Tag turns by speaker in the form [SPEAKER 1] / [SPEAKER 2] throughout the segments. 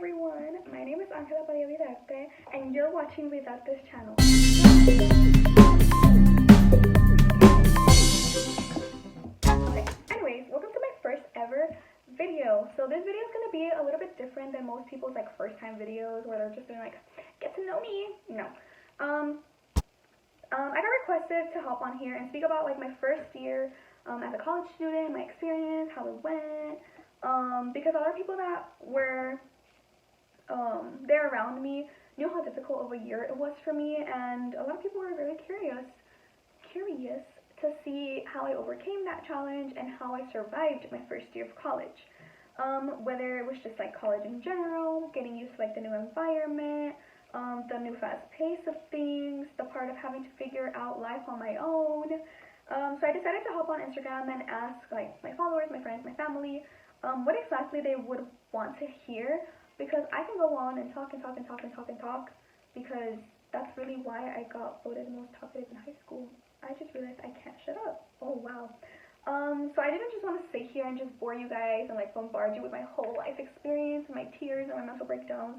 [SPEAKER 1] everyone, my name is Angela Padilla Vidarte and you're watching Vidarte's channel. Okay, anyways, welcome to my first ever video. So this video is going to be a little bit different than most people's like first time videos where they're just doing like, get to know me. No. I got requested to hop on here and speak about like my first year as a college student, my experience, how it went, because a lot of people that were there around me knew how difficult of a year it was for me, and a lot of people were very curious to see how I overcame that challenge and how I survived my first year of college. Whether it was just like college in general, getting used to like the new environment, the new fast pace of things, the part of having to figure out life on my own. So I decided to hop on Instagram and ask like my followers, my friends, my family, what exactly they would want to hear, because I can go on and talk, because that's really why I got voted most talkative in high school. I just realized I can't shut up. Oh wow. So I didn't just want to sit here and just bore you guys and like bombard you with my whole life experience and my tears and my mental breakdowns.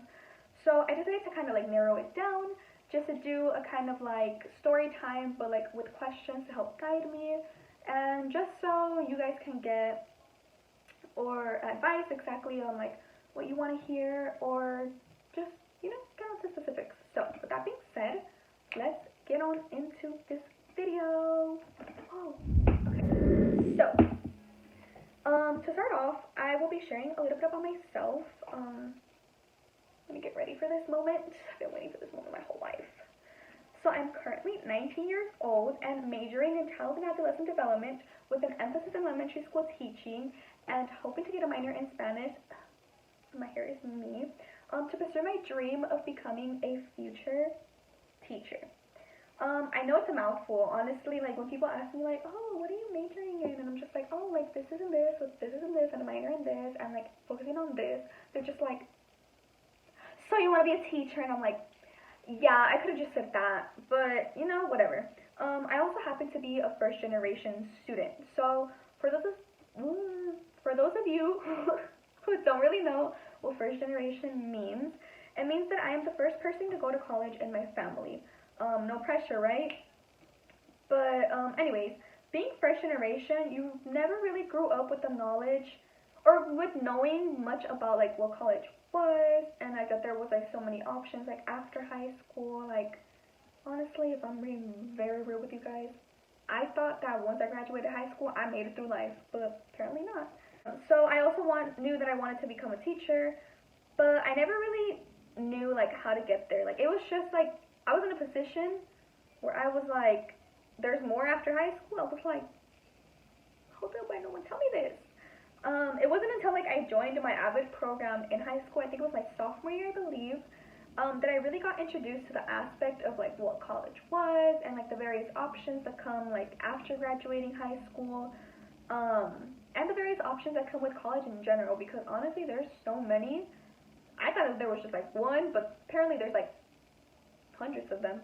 [SPEAKER 1] So I decided to kind of like narrow it down, just to do a kind of like story time, but like with questions to help guide me, and just so you guys can get or advice exactly on like what you want to hear, or just, you know, get on to specifics. So with that being said, let's get on into this video. Oh, okay. So to start off, I will be sharing a little bit about myself. Let me get ready for this moment. I've been waiting for this moment my whole life. So I'm currently 19 years old and majoring in child and adolescent development with an emphasis in elementary school teaching and hoping to get a minor in Spanish. My hair is me. To pursue my dream of becoming a future teacher. I know it's a mouthful, honestly. Like when people ask me like, oh, what are you majoring in? And I'm just like, oh, like this isn't this, this isn't this, and a minor in this, and like focusing on this. They're just like, so you want to be a teacher? And I'm like, yeah, I could have just said that, but you know, whatever. I also happen to be a first generation student. So for those of you who don't really know what first generation means, it means that I am the first person to go to college in my family. No pressure, right? But anyways, being first generation, you never really grew up with the knowledge or with knowing much about like what college was, and like that there was like so many options like after high school. Like honestly, if I'm being very real with you guys, I thought that once I graduated high school I made it through life, but apparently not. So I also knew that I wanted to become a teacher, but I never really knew like how to get there. Like it was just like I was in a position where I was like, there's more after high school. I was like, hold up, why no one tell me this? It wasn't until like I joined my AVID program in high school, I think it was my sophomore year, I believe, that I really got introduced to the aspect of like what college was and like the various options that come like after graduating high school, and the various options that come with college in general, because honestly there's so many. I thought that there was just like one, but apparently there's like hundreds of them.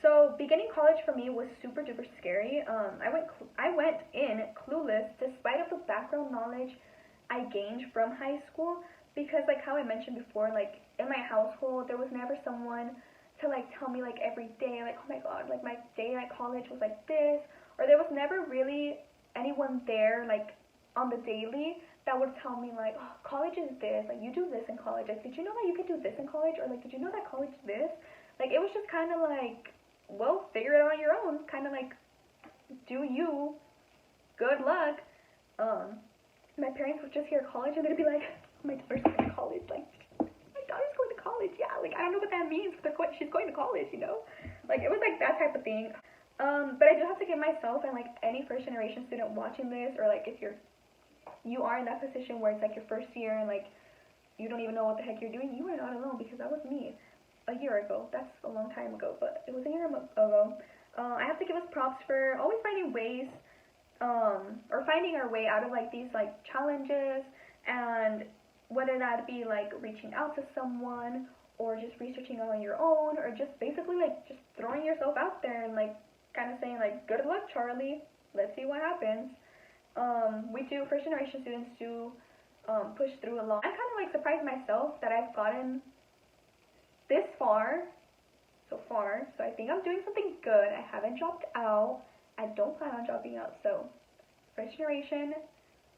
[SPEAKER 1] So beginning college for me was super duper scary. I went in clueless despite of the background knowledge I gained from high school, because like how I mentioned before, like in my household there was never someone to like tell me like every day like, oh my god, like my day at college was like this, or there was never really anyone there like on the daily that would tell me like, oh, college is this, like you do this in college, like did you know that you could do this in college, or like did you know that college is this? Like it was just kind of like, well, figure it out on your own, kind of like, do you, good luck. My parents would just hear college and they'd be like, oh, my daughter's going to college, like, my daughter's going to college, yeah, like, I don't know what that means, but she's going to college, you know, like, it was like that type of thing. But I do have to give myself and like any first generation student watching this, or like if you are in that position where it's like your first year and like you don't even know what the heck you're doing, you are not alone, because that was me a year ago. That's a long time ago, but it was a year ago. I have to give us props for always finding ways, or finding our way out of like these like challenges, and whether that be like reaching out to someone or just researching on your own, or just basically like just throwing yourself out there and like kind of saying like, good luck, Charlie, let's see what happens. First generation students do push through a lot. I'm kind of like surprised myself that I've gotten this far so far. So I think I'm doing something good. I haven't dropped out. I don't plan on dropping out. So first generation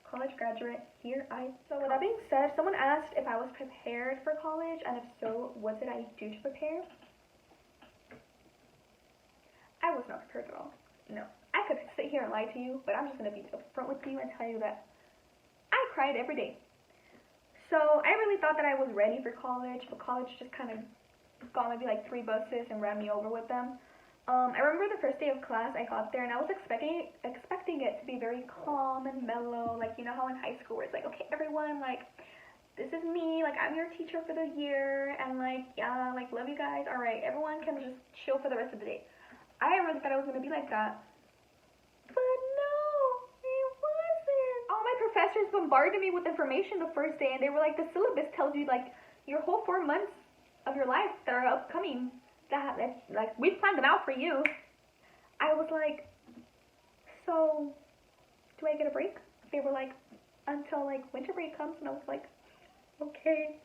[SPEAKER 1] college graduate, here I come. So with that being said, someone asked if I was prepared for college, and if so, what did I do to prepare? I was not prepared at all. No. I could sit here and lie to you, but I'm just going to be upfront with you and tell you that I cried every day. So I really thought that I was ready for college, but college just kind of got maybe like 3 buses and ran me over with them. I remember the first day of class, I got there and I was expecting it to be very calm and mellow, like you know how in high school where it's like, okay everyone, like this is me, like I'm your teacher for the year, and like yeah, like love you guys, alright, everyone can just chill for the rest of the day. I really thought it was going to be like that, but no, it wasn't. All my professors bombarded me with information the first day, and they were like, the syllabus tells you like your whole 4 months of your life that are upcoming. That like we planned them out for you. I was like, so do I get a break? They were like, until like winter break comes, and I was like, okay.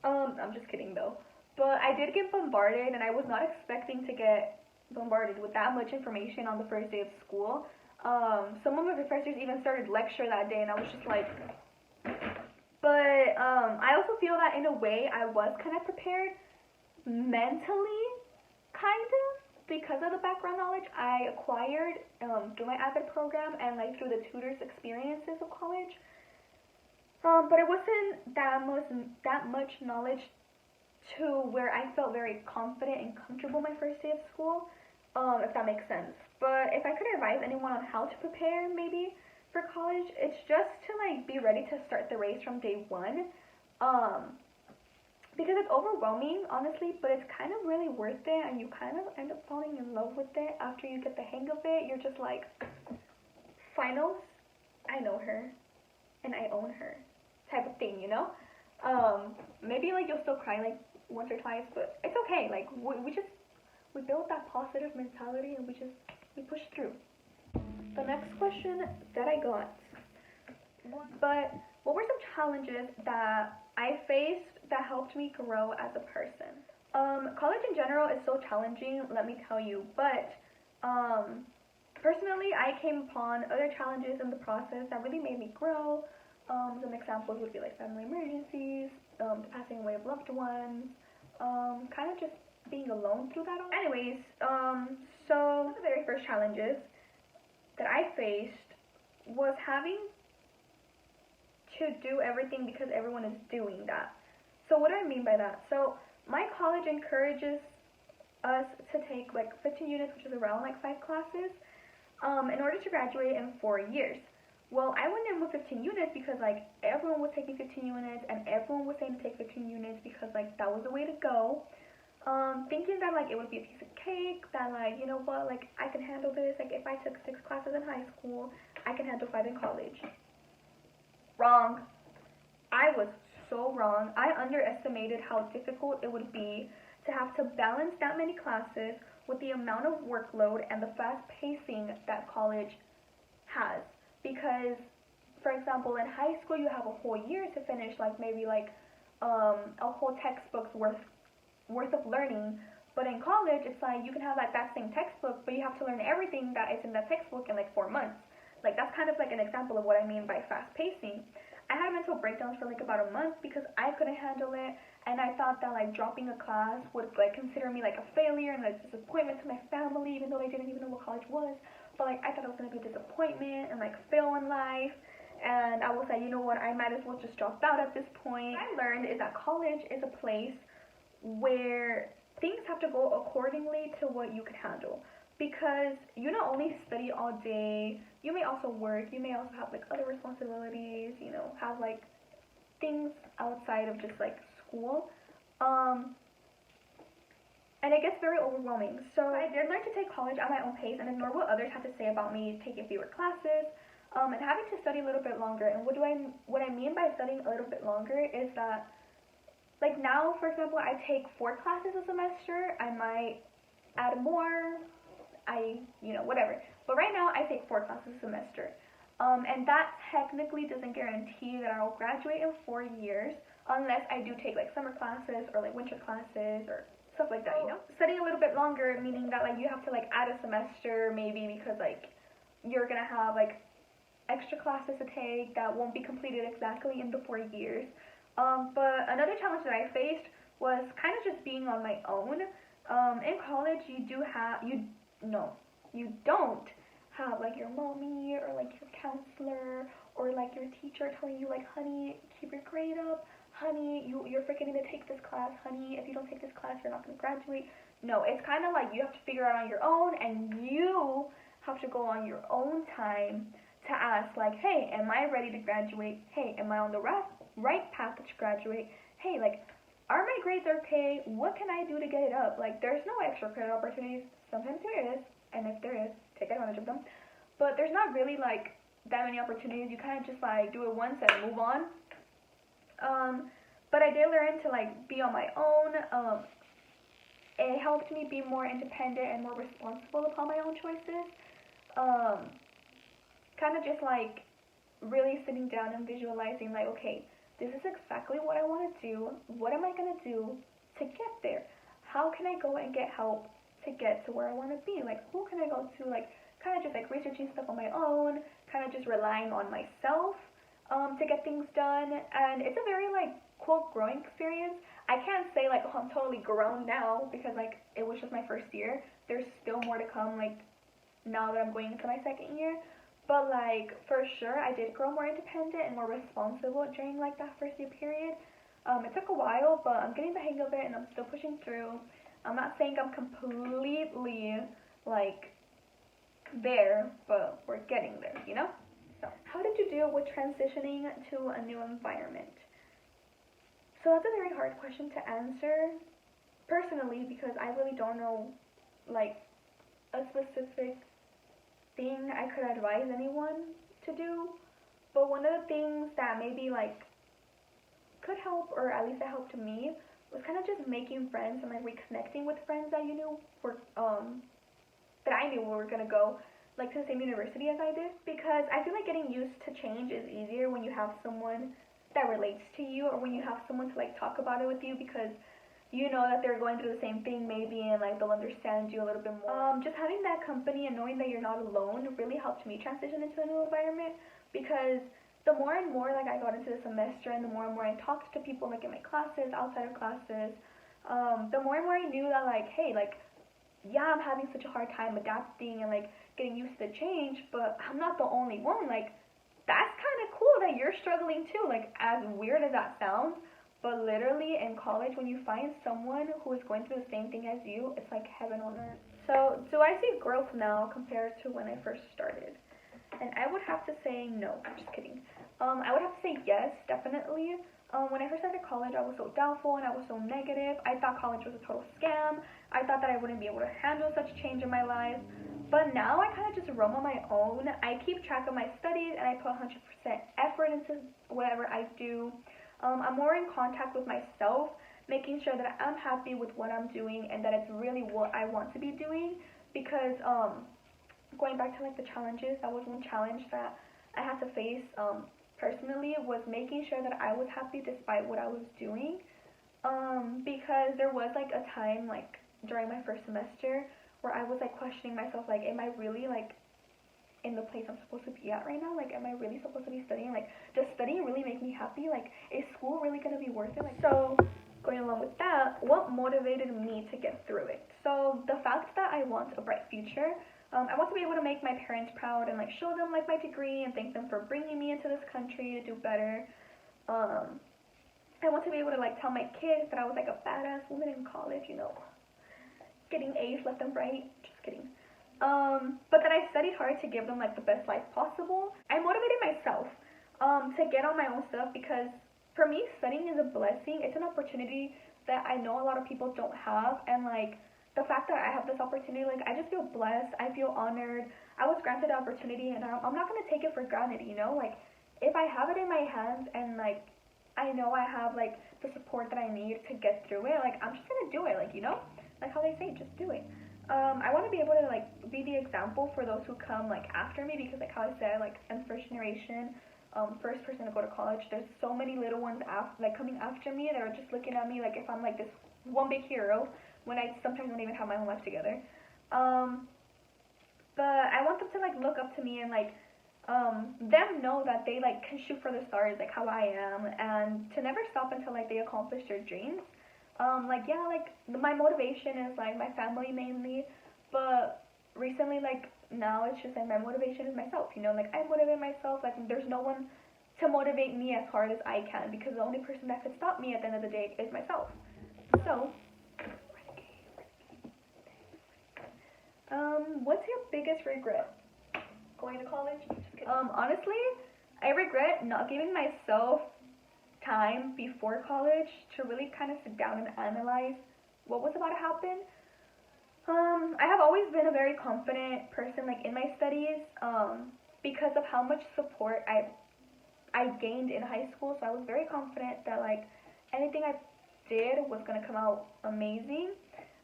[SPEAKER 1] I'm just kidding though. But I did get bombarded, and I was not expecting to get bombarded with that much information on the first day of school. Some of my professors even started lecture that day, and I was just like, but I also feel that in a way I was kind of prepared mentally, kind of, because of the background knowledge I acquired through my AVID program and like through the tutors' experiences of college. But it wasn't that much knowledge to where I felt very confident and comfortable my first day of school, if that makes sense. But if I could advise anyone on how to prepare maybe for college, it's just to like be ready to start the race from day one. Because it's overwhelming, honestly, but it's kind of really worth it, and you kind of end up falling in love with it after you get the hang of it. You're just like, finals, I know her, and I own her, type of thing, you know? Maybe like you'll still cry like once or twice, but it's okay. Like we build that positive mentality, and we push through. The next question that I got, but what were some challenges that I faced that helped me grow as a person? College in general is so challenging, let me tell you, but personally I came upon other challenges in the process that really made me grow. Some examples would be like family emergencies, the passing away of loved ones, kind of just being alone through that all. Anyways, so one of the very first challenges that I faced was having to do everything because everyone is doing that. So what do I mean by that? So my college encourages us to take like 15 units, which is around like 5 classes, in order to graduate in 4 years. Well, I went in with 15 units because like everyone was taking 15 units, and everyone was saying to take 15 units because like that was the way to go. Thinking that like it would be a piece of cake, that like, you know what, like I can handle this, like if I took 6 classes in high school, I can handle 5 in college. Wrong. I was so wrong. I underestimated how difficult it would be to have to balance that many classes with the amount of workload and the fast pacing that college has. Because, for example, in high school you have a whole year to finish, like maybe like a whole textbook's worth of learning. But in college, it's like you can have like that same textbook, but you have to learn everything that is in that textbook in like 4 months. Like that's kind of like an example of what I mean by fast pacing. I had mental breakdowns for like about a month because I couldn't handle it, and I thought that like dropping a class would like consider me like a failure and like disappointment to my family, even though they didn't even know what college was. But like I thought it was gonna be a disappointment and like fail in life, and I was like, you know what, I might as well just drop out at this point. What I learned is that college is a place where things have to go accordingly to what you can handle. Because you not only study all day, you may also work, you may also have like other responsibilities, you know, have like things outside of just like school. And it gets very overwhelming. So I did learn to take college at my own pace and ignore what others had to say about me taking fewer classes, and having to study a little bit longer. And what I mean by studying a little bit longer is that, like now, for example, I take 4 classes a semester. I might add more, you know, whatever. But right now, I take 4 classes a semester. And that technically doesn't guarantee that I'll graduate in 4 years unless I do take like summer classes or like winter classes or stuff like that, you know? Studying a little bit longer, meaning that like you have to like add a semester maybe because like you're gonna have like extra classes to take that won't be completed exactly in the 4 years. But another challenge that I faced was kind of just being on my own. In college, you don't have like your mommy or like your counselor or like your teacher telling you like, honey, keep your grade up, honey, you're forgetting to take this class, honey, if you don't take this class, you're not going to graduate. No, it's kind of like you have to figure it out on your own, and you have to go on your own time to ask like, hey, am I ready to graduate? Hey, am I on the right path to graduate? Hey, like, are my grades okay? What can I do to get it up? Like, there's no extra credit opportunities. Sometimes there is, and if there is, take advantage of them. But there's not really like that many opportunities. You kind of just like do it once and move on. But I did learn to like be on my own. It helped me be more independent and more responsible upon my own choices. Kind of just like really sitting down and visualizing like, okay, this is exactly what I want to do. What am I going to do to get there? How can I go and get help to get to where I want to be? Like, who can I go to? Like, kind of just like researching stuff on my own, kind of just relying on myself to get things done. And it's a very like cool growing experience. I can't say like, oh, I'm totally grown now because like it was just my first year. There's still more to come like now that I'm going into my second year. But like for sure I did grow more independent and more responsible during like that first year period. It took a while, but I'm getting the hang of it and I'm still pushing through. I'm not saying I'm completely like there, but we're getting there, you know? So, how did you deal with transitioning to a new environment? So that's a very hard question to answer personally because I really don't know like a specific thing I could advise anyone to do. But one of the things that maybe like could help, or at least it helped to me, was kind of just making friends and like reconnecting with friends that you knew were that I knew were gonna go like to the same university as I did, because I feel like getting used to change is easier when you have someone that relates to you, or when you have someone to like talk about it with you, because you know that they're going through the same thing maybe, and like they'll understand you a little bit more. Just having that company and knowing that you're not alone really helped me transition into a new environment, because the more and more like I got into the semester and the more I talked to people like in my classes, outside of classes, the more and more I knew that like, hey, like, yeah, I'm having such a hard time adapting and like getting used to the change, but I'm not the only one. Like, that's kind of cool that you're struggling too, like, as weird as that sounds. But literally in college, when you find someone who is going through the same thing as you, it's like heaven on earth. So do I see growth now compared to when I first started? And I would have to say no. I'm just kidding. I would have to say yes, definitely. When I first started college, I was so doubtful and I was so negative. I thought college was a total scam. I thought that I wouldn't be able to handle such change in my life. But now I kind of just roam on my own. I keep track of my studies and I put 100% effort into whatever I do. I'm more in contact with myself, making sure that I'm happy with what I'm doing and that it's really what I want to be doing. Because going back to like the challenges, that was one challenge that I had to face personally, was making sure that I was happy despite what I was doing. Because there was like a time like during my first semester where I was like questioning myself, like, am I really like in the place I'm supposed to be at right now? Like, am I really supposed to be studying? Like, does studying really make me happy? Like, is school really gonna be worth it? Like, so going along with that, what motivated me to get through it? So the fact that I want a bright future. I want to be able to make my parents proud and like show them like my degree and thank them for bringing me into this country to do better. I want to be able to like tell my kids that I was like a badass woman in college, you know, getting A's left and right. Just kidding. But that I studied hard to give them like the best life possible. I motivated myself to get on my own stuff, because for me studying is a blessing. It's an opportunity that I know a lot of people don't have, and like the fact that I have this opportunity, like, I just feel blessed. I feel honored. I was granted the opportunity, and I'm not going to take it for granted, you know? Like, if I have it in my hands and, like, I know I have, like, the support that I need to get through it, like, I'm just going to do it, like, you know? Like how they say, just do it. I want to be able to like be the example for those who come like after me, because like how I said, like I'm first generation, first person to go to college. There's so many little ones like coming after me that are just looking at me like if I'm like this one big hero, when I sometimes don't even have my own life together. Um, but I want them to like look up to me and like them know that they like can shoot for the stars like how I am, and to never stop until like they accomplish their dreams. Like yeah, like my motivation is like my family mainly, but recently like now it's just like my motivation is myself. You know, like I motivate myself. Like there's no one to motivate me as hard as I can, because the only person that could stop me at the end of the day is myself. So, what's your biggest regret? Going to college? Just kidding. Honestly, I regret not giving myself time before college to really kind of sit down and analyze what was about to happen. I have always been a very confident person, like in my studies, because of how much support I gained in high school. So I was very confident that like anything I did was gonna come out amazing.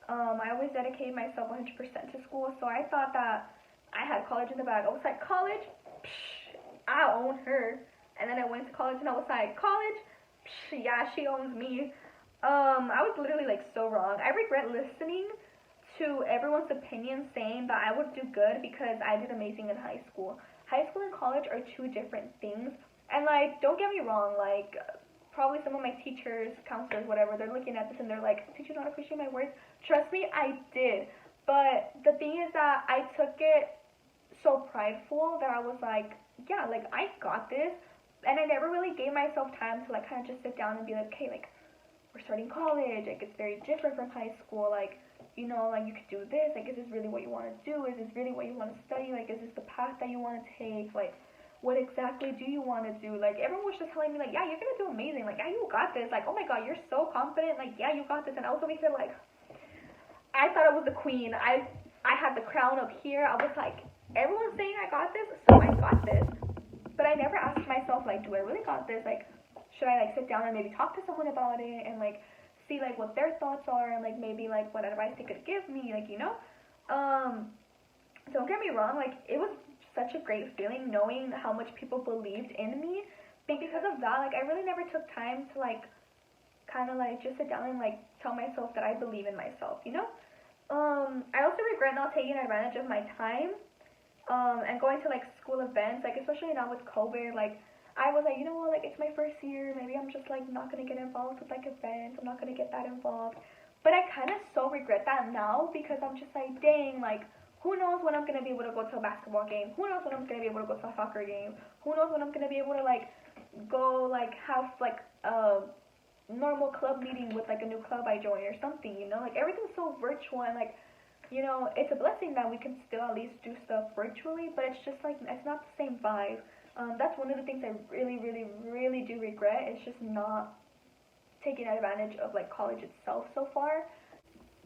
[SPEAKER 1] I always dedicated myself 100% to school, so I thought that I had college in the bag. I was like, college, psh, I own her. And then I went to college and I was like, college, psh, yeah, she owns me. I was literally like so wrong. I regret listening to everyone's opinion saying that I would do good because I did amazing in high school. High school and college are two different things. And like, don't get me wrong, like probably some of my teachers, counselors, whatever, they're looking at this and they're like, did you not appreciate my words? Trust me, I did. But the thing is that I took it so prideful that I was like, yeah, like I got this. And I never really gave myself time to like kind of just sit down and be like, okay, like we're starting college, like it's very different from high school, like, you know, like you could do this, like is this really what you want to do? Is this really what you want to study? Like is this the path that you want to take? Like what exactly do you want to do? Like everyone was just telling me like, yeah, you're gonna do amazing, like yeah, you got this, like oh my god, you're so confident, like yeah, you got this. And I was over here like, I thought I was the queen. I had the crown up here. I was like, everyone's saying I got this, so I got this. But I never asked myself like, do I really got this? Like, should I like sit down and maybe talk to someone about it and like see like what their thoughts are and like maybe like what advice they could give me, like you know? Don't get me wrong, like it was such a great feeling knowing how much people believed in me. But because of that, like I really never took time to like kind of like just sit down and like tell myself that I believe in myself, you know? I also regret not taking advantage of my time, and going to like school events, like especially now with COVID, like I was like, you know what, like it's my first year, maybe I'm just like not gonna get involved with like events, I'm not gonna get that involved. But I kind of so regret that now, because I'm just like, dang, like who knows when I'm gonna be able to go to a basketball game? Who knows when I'm gonna be able to go to a soccer game? Who knows when I'm gonna be able to like go like have like a normal club meeting with like a new club I join or something, you know? Like everything's so virtual, and like, you know, it's a blessing that we can still at least do stuff virtually, but it's just like it's not the same vibe. That's one of the things I really, really, really do regret. It's just not taking advantage of like college itself so far.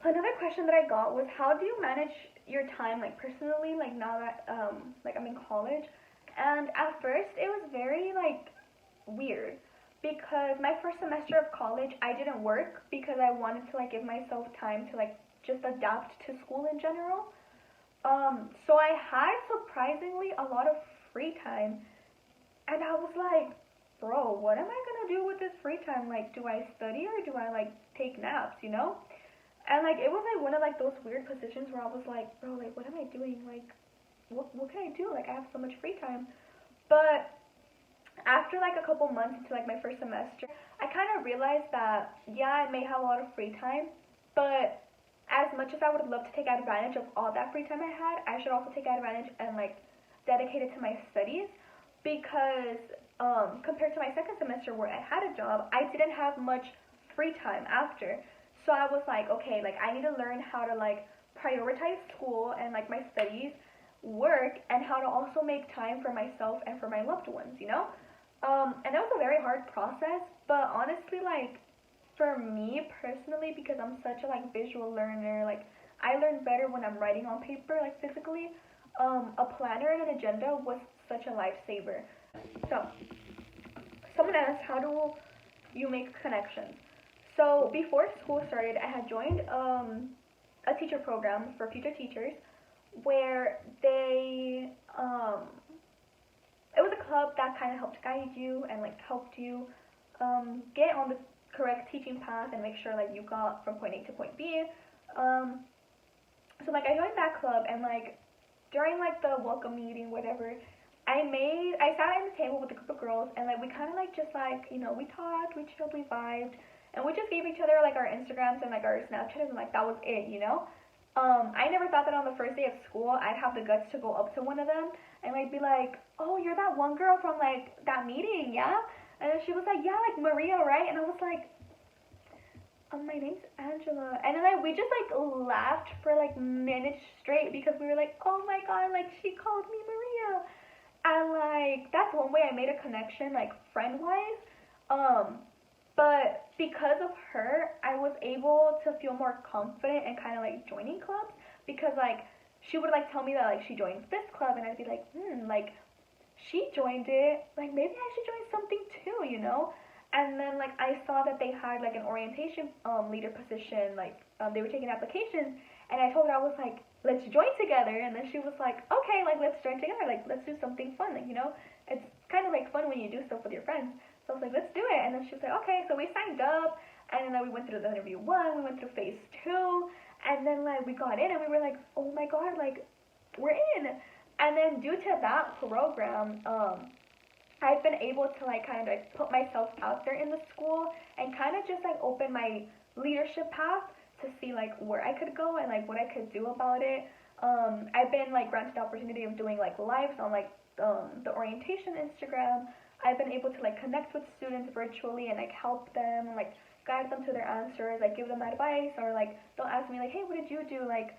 [SPEAKER 1] Another question that I got was, how do you manage your time like personally, like now that like I'm in college? And at first it was very like weird, because my first semester of college I didn't work because I wanted to like give myself time to like just adapt to school in general. So I had surprisingly a lot of free time, and I was like, bro, what am I gonna do with this free time? Like, do I study or do I like take naps, you know? And like it was like one of like those weird positions where I was like, bro, like what am I doing? Like what can I do? Like I have so much free time. But after like a couple months into like my first semester, I kind of realized that yeah, I may have a lot of free time, but as much as I would love to take advantage of all that free time I had, I should also take advantage and like dedicate it to my studies, because compared to my second semester where I had a job, I didn't have much free time after. So I was like, okay, like I need to learn how to like prioritize school and like my studies, work, and how to also make time for myself and for my loved ones, you know? And that was a very hard process, but honestly, like for me personally, because I'm such a like visual learner, like I learn better when I'm writing on paper, like physically. A planner and an agenda was such a lifesaver. So, someone asked, how do you make connections? So before school started, I had joined a teacher program for future teachers where they it was a club that kind of helped guide you and like helped you get on the correct teaching path and make sure like you got from point A to point B. So like I joined that club, and like during like the welcome meeting, whatever, I sat at the table with a group of girls, and like we kind of like just like, you know, we talked, we chilled, we vibed, and we just gave each other like our Instagrams and like our Snapchats, and like that was it, you know. I never thought that on the first day of school I'd have the guts to go up to one of them and like be like, oh, you're that one girl from like that meeting, yeah? And then she was like, yeah, like Maria, right? And I was like, my name's Angela. And then like we just like laughed for like minutes straight because we were like, oh my god, like she called me Maria. And like that's one way I made a connection, like friend wise. But because of her, I was able to feel more confident and kind of like joining clubs, because like she would like tell me that like she joined this club, and I'd be like, like she joined it, like maybe I should join something too, you know. And then like I saw that they had like an orientation leader position, like they were taking applications, and I told her, I was like, let's join together. And then she was like, okay, like let's join together, like let's do something fun, like, you know, it's kind of like fun when you do stuff with your friends. So I was like, let's do it. And then she was like, okay. So we signed up, and then we went through the interview 1, we went through phase 2, and then like we got in, and we were like, oh my god, like we're in. And then due to that program, I've been able to like kind of like put myself out there in the school and kind of just like open my leadership path to see like where I could go and like what I could do about it. I've been like granted the opportunity of doing like lives on like the orientation Instagram. I've been able to like connect with students virtually and like help them, like guide them to their answers, like give them advice, or like they'll ask me like, hey, what did you do like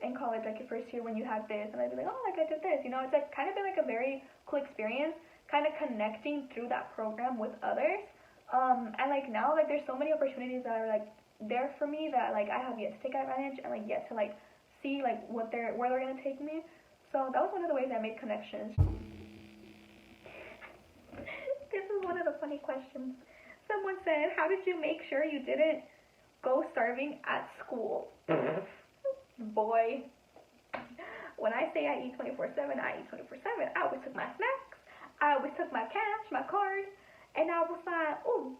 [SPEAKER 1] in college, like your first year when you had this? And I'd be like, oh, like I did this, you know. It's like kind of been like a very cool experience, kind of connecting through that program with others. And like now like there's so many opportunities that are like there for me that like I have yet to take advantage and like yet to like see like where they're gonna take me. So that was one of the ways I made connections. This is one of the funny questions. Someone said, how did you make sure you didn't go starving at school? Boy, when I say I eat 24/7, I eat 24/7. I always took my snacks, I always took my cash, my card, and I was like, ooh,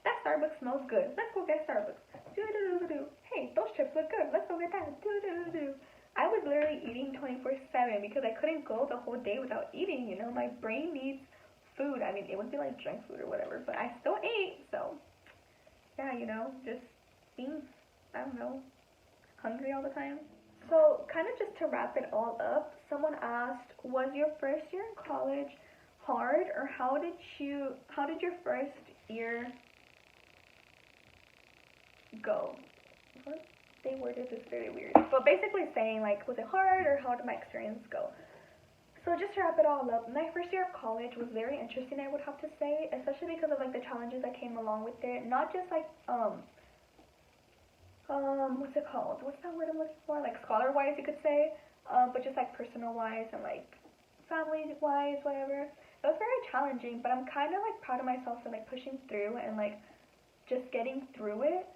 [SPEAKER 1] that Starbucks smells good. Let's go get Starbucks. Do-do-do-do-do. Hey, those chips look good. Let's go get that. Do-do-do-do. I was literally eating 24/7 because I couldn't go the whole day without eating, you know. My brain needs food. I mean, it would be like junk food or whatever, but I still ate. So yeah, you know, just being, I don't know, hungry all the time. So kind of just to wrap it all up, someone asked, was your first year in college hard, or how did your first year go? What? They worded this very weird, but basically saying like, was it hard, or how did my experience go? So just to wrap it all up, my first year of college was very interesting, I would have to say, especially because of like the challenges that came along with it. Not just like what's it called? What's that word I'm looking for? Like scholar-wise, you could say, but just like personal-wise and like family-wise, whatever. It was very challenging, but I'm kind of like proud of myself for like pushing through and like just getting through it.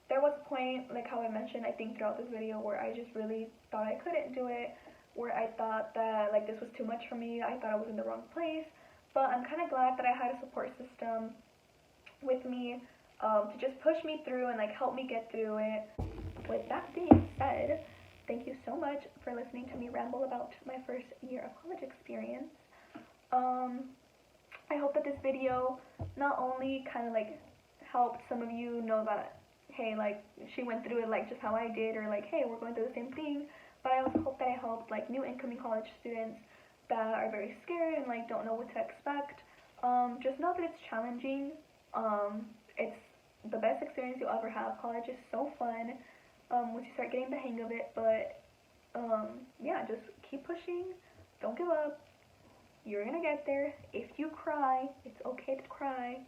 [SPEAKER 1] There was a point, like how I mentioned, I think throughout this video, where I just really thought I couldn't do it, where I thought that like this was too much for me. I thought I was in the wrong place, but I'm kind of glad that I had a support system with me to just push me through and like help me get through it. With that being said, thank you so much for listening to me ramble about my first year of college experience. I hope that this video not only kind of like helped some of you know that, hey, like she went through it like just how I did, or like, hey, we're going through the same thing, but I also hope that I helped like new incoming college students that are very scared and like don't know what to expect. Just know that it's challenging. It's the best experience you'll ever have. College is so fun once you start getting the hang of it, but yeah, just keep pushing, don't give up, you're gonna get there. If you cry, it's okay to cry.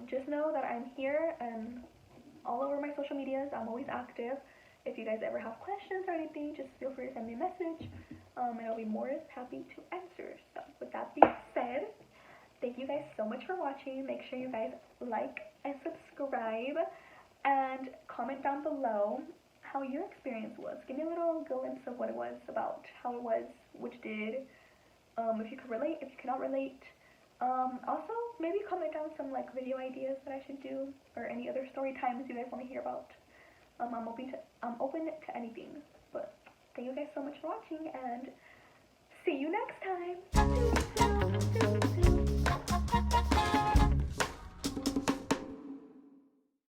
[SPEAKER 1] Just know that I'm here and all over my social medias, I'm always active. If you guys ever have questions or anything, just feel free to send me a message, and I'll be more than happy to answer. So with that being said, thank you guys so much for watching. Make sure you guys like and subscribe. and comment down below how your experience was. Give me a little glimpse of what it was about, how it was, what you did, if you could relate, if you cannot relate. Also, maybe comment down some like video ideas that I should do, or any other story times you guys want to hear about. I'm open to anything. But thank you guys so much for watching, and see you next time.